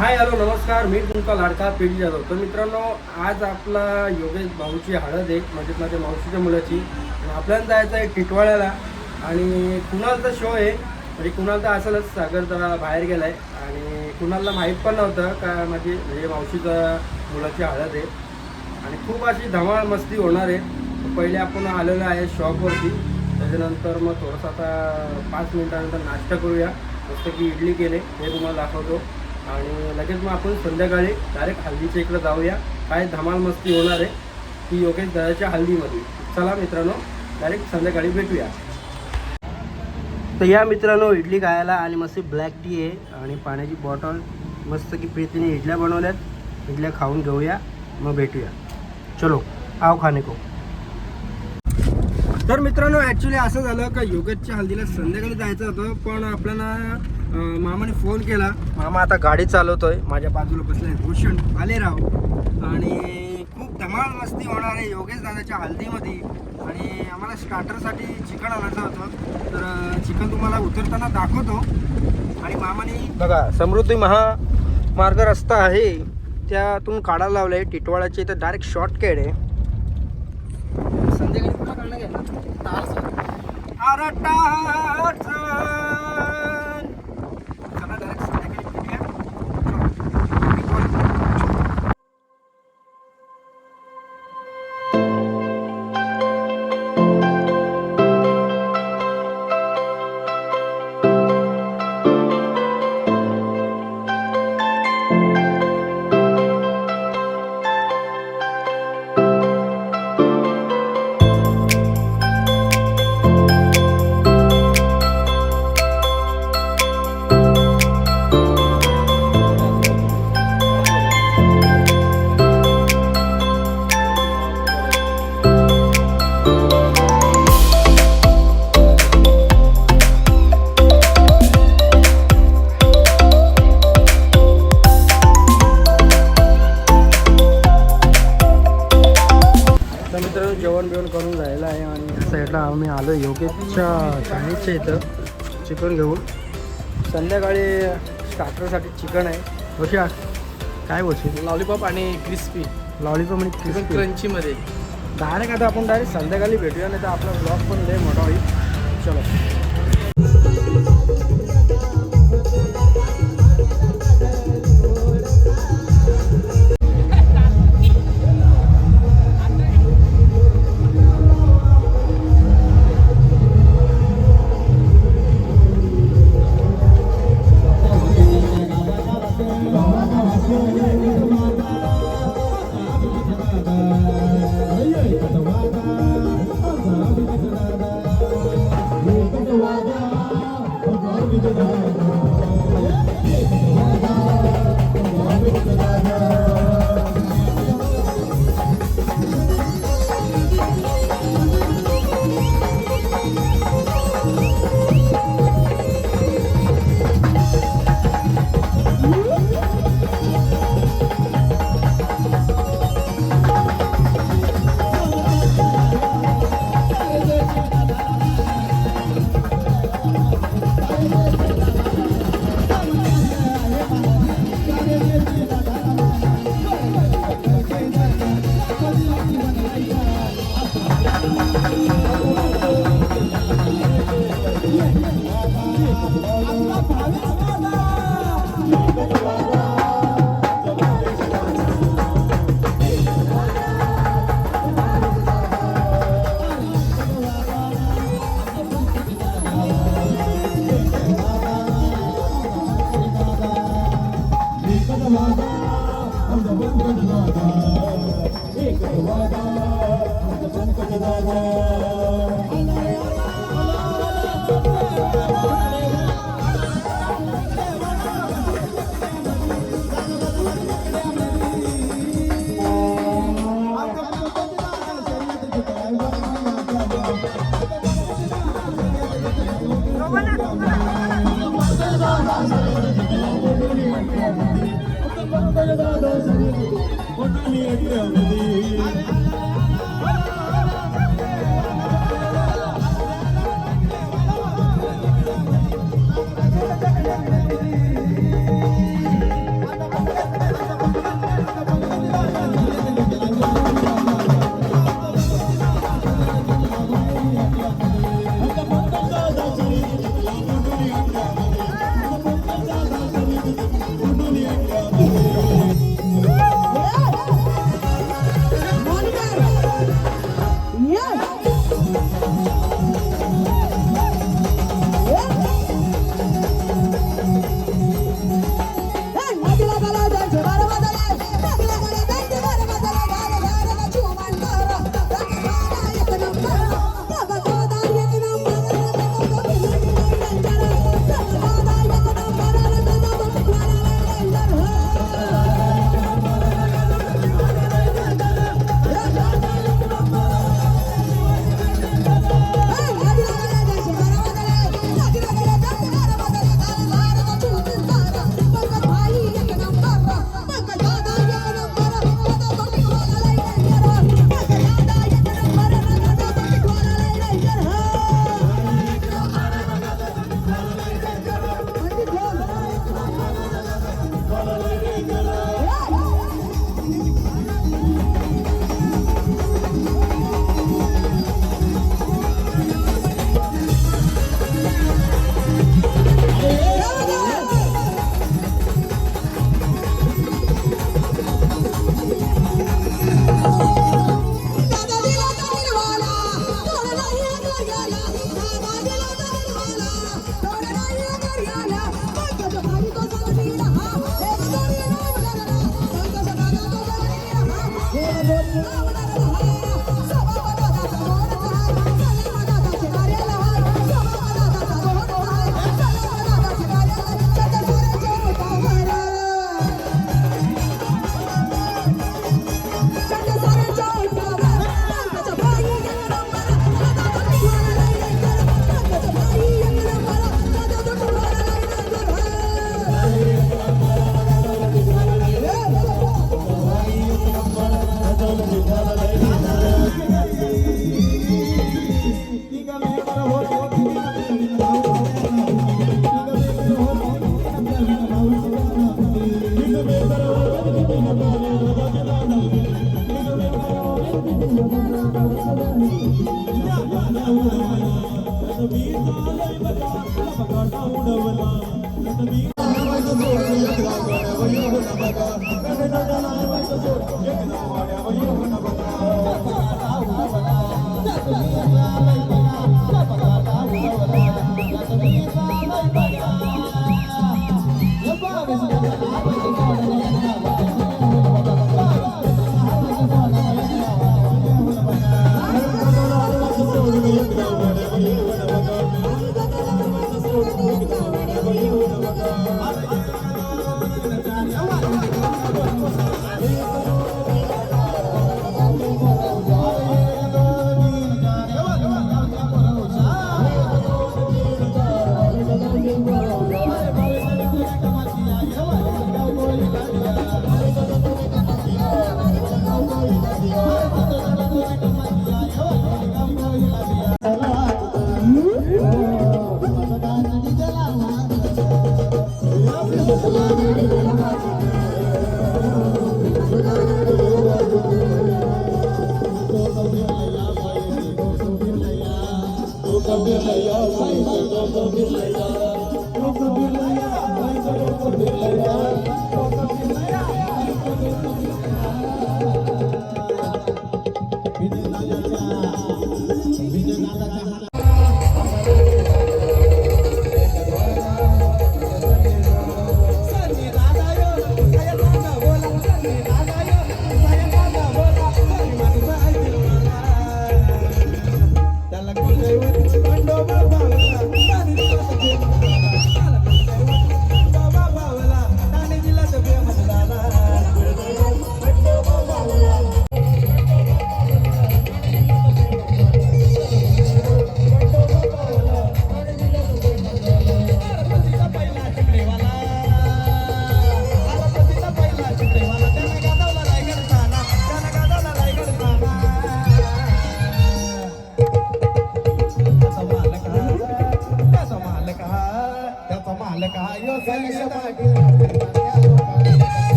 Hi hello नमस्कार, मी तुमचा लाडका पेटी जाधव. तर मित्रांनो, आज आपला योगेश भाऊची हळद आहे, म्हणजे माझ्या मावशीच्या मुलाची. आपल्याला जायचं आहे टिटवाळ्याला आणि कुणालचा शो आहे. म्हणजे कुणाल तर असेलच, सागर तर बाहेर गेला आहे आणि कुणालला माहीत पण नव्हतं का माझी म्हणजे मावशीचा मुलाची हळद आहे आणि खूप अशी धमाल मस्ती होणार आहे. पहिले आपण आलेलो आहे शॉपवरती, त्याच्यानंतर मग थोडंसं आता 5 मिनिटानंतर नाश्ता करूया. मस्त की इडली केले हे तुम्हाला दाखवतो आणि लगेच मग आपण संध्याकाळी डायरेक्ट हल्दीच्या इकडे जाऊया. काय धमाल मस्ती होणार आहे ती योगेश दादाच्या हल्दीमध्ये. चला मित्रांनो, डायरेक्ट संध्याकाळी भेटूया. तर या मित्रांनो, इडली खायला आणि मस्त ब्लॅक टी आहे आणि पाण्याची बॉटल. मस्त की प्रीतीने इडल्या बनवल्यात, इडल्या खाऊन घेऊया, मग भेटूया. चलो आओ खाने को. तर मित्रांनो, ॲक्च्युली असं झालं का योगेशच्या हल्दीला संध्याकाळी जायचं होतं, पण आपल्याला मामाने फोन केला. मामा आता गाडी चालवतोय, माझ्या बाजूला बसलाय रोशन आलेराव आणि खूप धमाल मस्ती होणार आहे योगेश दादाच्या हल्दीमध्ये. आणि आम्हाला स्टार्टरसाठी चिकन आणायचं होतं, तर चिकन तुम्हाला उतरताना दाखवतो. आणि मामाने बघा, समृद्धी महामार्ग रस्ता आहे त्यातून काढायला लावलं आहे टिटवाळ्याचे, तर डायरेक्ट शॉर्टकट आहे. संध्याकाळी पुन्हा काढणं घ्या ना जेवण बिवण करून जायला आहे आणि या साईडला आम्ही आलो योगेशच्या चायनीजच्या इथं चिकन घेऊन. संध्याकाळी स्टार्टरसाठी चिकन आहे. वशिया काय बोलशील? लॉलीपॉप आणि क्रिस्पी. लॉलीपॉप आणि चिकन क्रंचीमध्ये. डायरेक्ट आता आपण डायरेक्ट संध्याकाळी भेटूया, नाही तर आपला ब्लॉग पण लय मोठा होईल. चलो.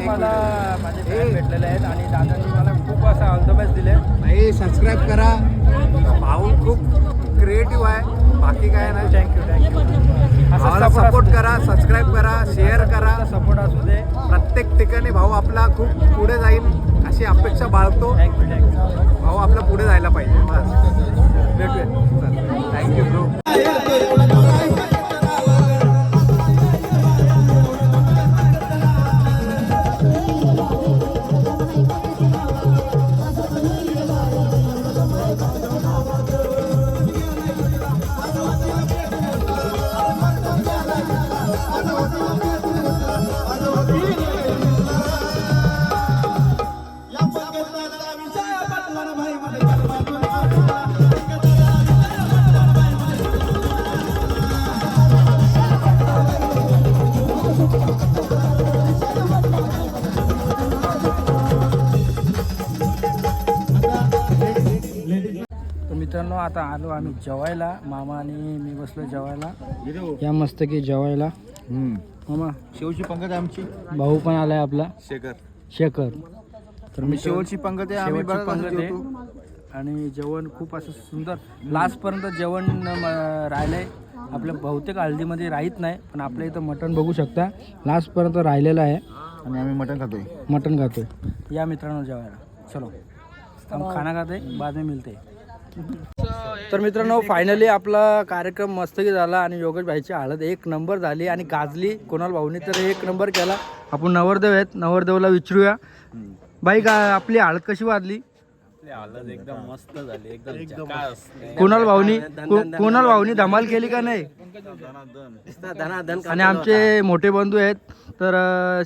मला माझे फ्रेंड भेटलेले आहेत आणि दादांनी मला खूप असं ऑल द बेस्ट दिले. भाई सबस्क्राईब करा. भाऊ खूप क्रिएटिव्ह आहे, बाकी काय नाही. थँक्यू भावाला सपोर्ट करा, सबस्क्राईब करा, शेअर करा. सपोर्ट असू दे. प्रत्येक ठिकाणी भाऊ आपला खूप पुढे जाईल अशी अपेक्षा बाळगतो. थँक्यू भाऊ आपला पुढे जायला पाहिजे. बस भेटूया. Thank you bro. Thank you. मित्रांनो आता आलो आम्ही जेवायला. मामा आणि मी बसलो जेवायला. या मस्त की जेवायला. मामा शेवची पंगत आमची. भाऊ पण आलाय आपला शेखर. तर मी शेवटची पंगत आहे. आम्ही शेवटची बघा कसं पंगत आहे. जेवतो. आणि जेवण खूप असं सुंदर लास्टपर्यंत जेवण राहिलंय. आपल्या बहुतेक हळदीमध्ये राहत नाही, पण आपल्या इथं मटण बघू शकता लास्टपर्यंत राहिलेलं आहे. आणि आम्ही मटण खातोय. मटण खातोय. या मित्रांनो जेवायला चलो. हम खाना खाते बाद में मिलते. तर मित्रांनो फायनली आपला कार्यक्रम मस्तकी झाला आणि योगेश भाईची हळद 1 नंबर झाली आणि गाजली. कुणाल भाऊनी तर 1 नंबर केला. आपण नवरदेव आहेत, नवरदेवला विचारूया. बाई का आपली हळद कशी वाजली? एकदम मस्त झाली, एकदम झकास. कुणाल भाऊनी धमाल केली का नाही? आणि आमचे मोठे बंधू आहेत. तर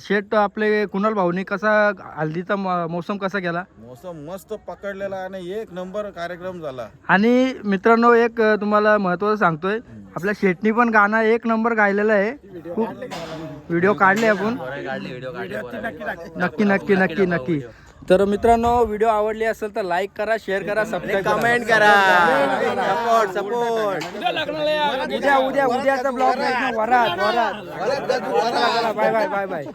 शेठ आपले कुणाल भाऊनी कसा हल्दीचा मोसम कसा गेला? मौसम मस्त पकडलेला आणि 1 नंबर कार्यक्रम झाला. आणि मित्रांनो एक तुम्हाला महत्त्वाचं सांगतोय, आपल्या शेटनी पण गाणं 1 नंबर गायलेलं आहे. खूप व्हिडिओ काढले आपण. नक्की नक्की नक्की नक्की. तर मित्रांनो व्हिडिओ आवडली असेल तर लाईक करा, शेअर करा, सबस्क्राईब कमेंट करा. सपोर्ट. उद्याचा ब्लॉग वरात. Bye bye bye bye.